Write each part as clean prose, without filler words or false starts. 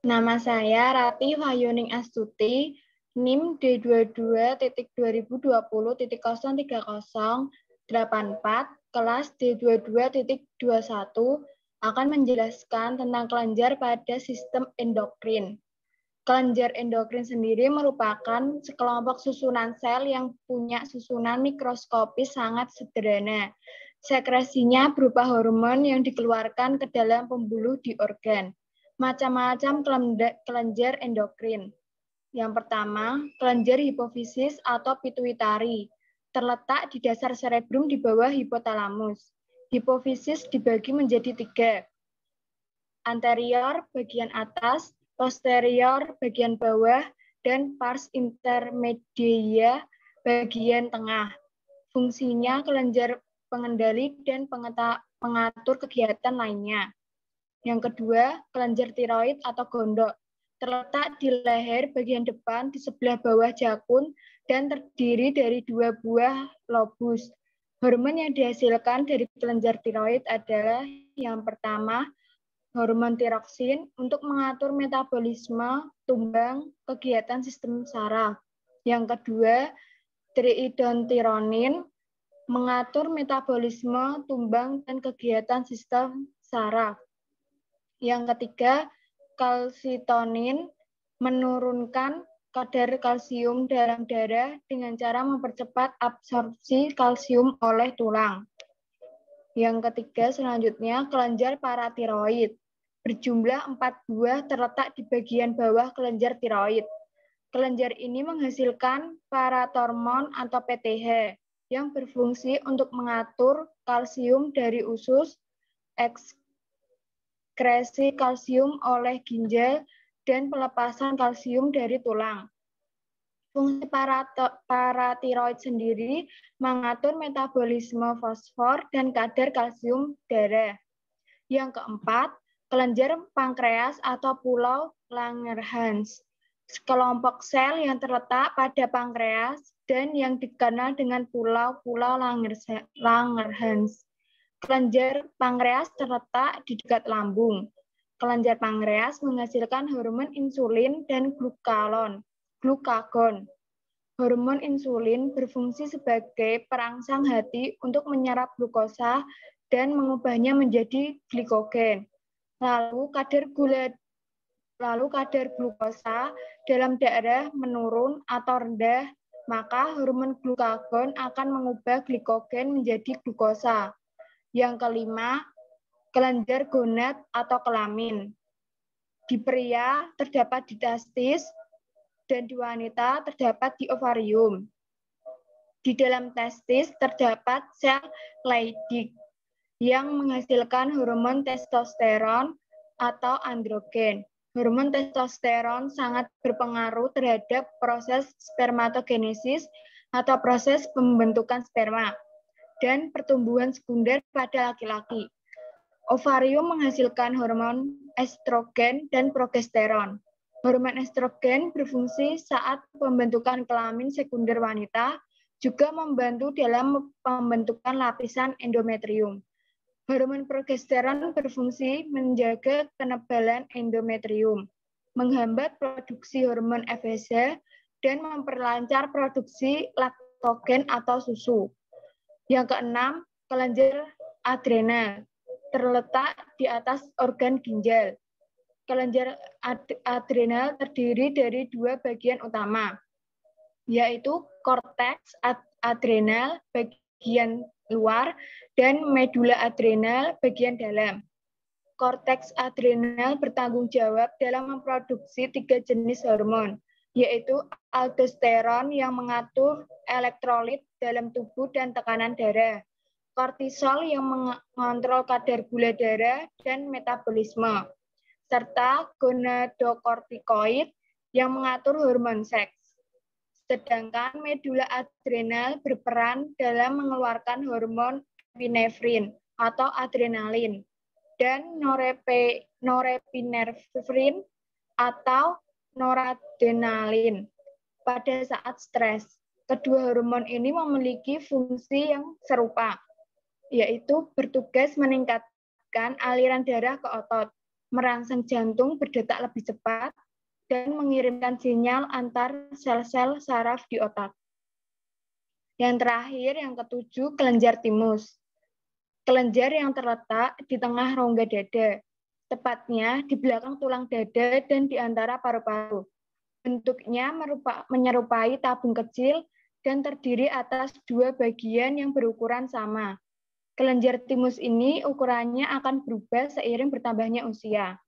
Nama saya Rati Wahyuning Astuti, NIM D22.20.030.84, kelas D22.21, akan menjelaskan tentang kelenjar pada sistem endokrin. Kelenjar endokrin sendiri merupakan sekelompok susunan sel yang punya susunan mikroskopis sangat sederhana. Sekresinya berupa hormon yang dikeluarkan ke dalam pembuluh di organ. Macam-macam kelenjar endokrin. Yang pertama, kelenjar hipofisis atau pituitari, terletak di dasar cerebrum di bawah hipotalamus. Hipofisis dibagi menjadi 3. Anterior bagian atas, posterior bagian bawah, dan pars intermedia bagian tengah. Fungsinya kelenjar pengendali dan pengatur kegiatan lainnya. Yang kedua, kelenjar tiroid atau gondok, terletak di leher bagian depan di sebelah bawah jakun dan terdiri dari 2 buah lobus. Hormon yang dihasilkan dari kelenjar tiroid adalah yang pertama, hormon tiroksin untuk mengatur metabolisme, tumbang, kegiatan sistem saraf. Yang kedua, triidontironin mengatur metabolisme, tumbang, dan kegiatan sistem saraf. Yang ketiga, kalsitonin menurunkan kadar kalsium dalam darah dengan cara mempercepat absorpsi kalsium oleh tulang. Yang ketiga, selanjutnya kelenjar paratiroid. Berjumlah 4 buah terletak di bagian bawah kelenjar tiroid. Kelenjar ini menghasilkan paratormon atau PTH yang berfungsi untuk mengatur kalsium dari usus, ekskresi kalsium oleh ginjal, dan pelepasan kalsium dari tulang. Fungsi paratiroid sendiri mengatur metabolisme fosfor dan kadar kalsium darah. Yang keempat, kelenjar pankreas atau pulau Langerhans. Sekelompok sel yang terletak pada pankreas dan yang dikenal dengan pulau-pulau Langerhans. Kelenjar pankreas terletak di dekat lambung. Kelenjar pankreas menghasilkan hormon insulin dan glukagon. Hormon insulin berfungsi sebagai perangsang hati untuk menyerap glukosa dan mengubahnya menjadi glikogen. Lalu kadar glukosa dalam darah menurun atau rendah, maka hormon glukagon akan mengubah glikogen menjadi glukosa. Yang kelima, kelenjar gonad atau kelamin. Di pria terdapat di testis dan di wanita terdapat di ovarium. Di dalam testis terdapat sel Leydig yang menghasilkan hormon testosteron atau androgen. Hormon testosteron sangat berpengaruh terhadap proses spermatogenesis atau proses pembentukan sperma dan pertumbuhan sekunder pada laki-laki. Ovarium menghasilkan hormon estrogen dan progesteron. Hormon estrogen berfungsi saat pembentukan kelamin sekunder wanita, juga membantu dalam pembentukan lapisan endometrium. Hormon progesteron berfungsi menjaga kenebalan endometrium, menghambat produksi hormon FSH, dan memperlancar produksi laktogen atau susu. Yang keenam, kelenjar adrenal, terletak di atas organ ginjal. Kelenjar adrenal terdiri dari 2 bagian utama, yaitu korteks adrenal bagian luar dan medula adrenal bagian dalam. Korteks adrenal bertanggung jawab dalam memproduksi 3 jenis hormon, yaitu aldosteron yang mengatur elektrolit dalam tubuh dan tekanan darah, kortisol yang mengontrol kadar gula darah dan metabolisme, serta gonadokortikoid yang mengatur hormon seks. Sedangkan medula adrenal berperan dalam mengeluarkan hormon epinefrin atau adrenalin dan norepinefrin atau noradrenalin pada saat stres. Kedua hormon ini memiliki fungsi yang serupa, yaitu bertugas meningkatkan aliran darah ke otot, merangsang jantung berdetak lebih cepat, dan mengirimkan sinyal antar sel-sel saraf di otak. Yang terakhir, yang ketujuh, kelenjar timus. Kelenjar yang terletak di tengah rongga dada, tepatnya di belakang tulang dada dan di antara paru-paru. Bentuknya menyerupai tabung kecil dan terdiri atas dua bagian yang berukuran sama. Kelenjar timus ini ukurannya akan berubah seiring bertambahnya usia.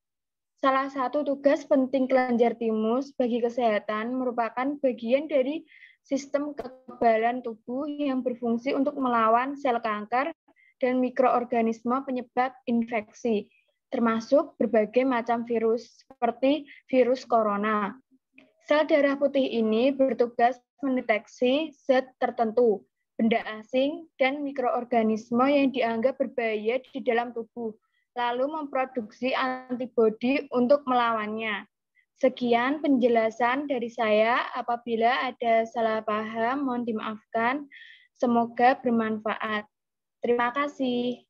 Salah satu tugas penting kelenjar timus bagi kesehatan merupakan bagian dari sistem kekebalan tubuh yang berfungsi untuk melawan sel kanker dan mikroorganisme penyebab infeksi, termasuk berbagai macam virus seperti virus corona. Sel darah putih ini bertugas mendeteksi zat tertentu, benda asing, dan mikroorganisme yang dianggap berbahaya di dalam tubuh, lalu memproduksi antibodi untuk melawannya. Sekian penjelasan dari saya. Apabila ada salah paham, mohon dimaafkan. Semoga bermanfaat. Terima kasih.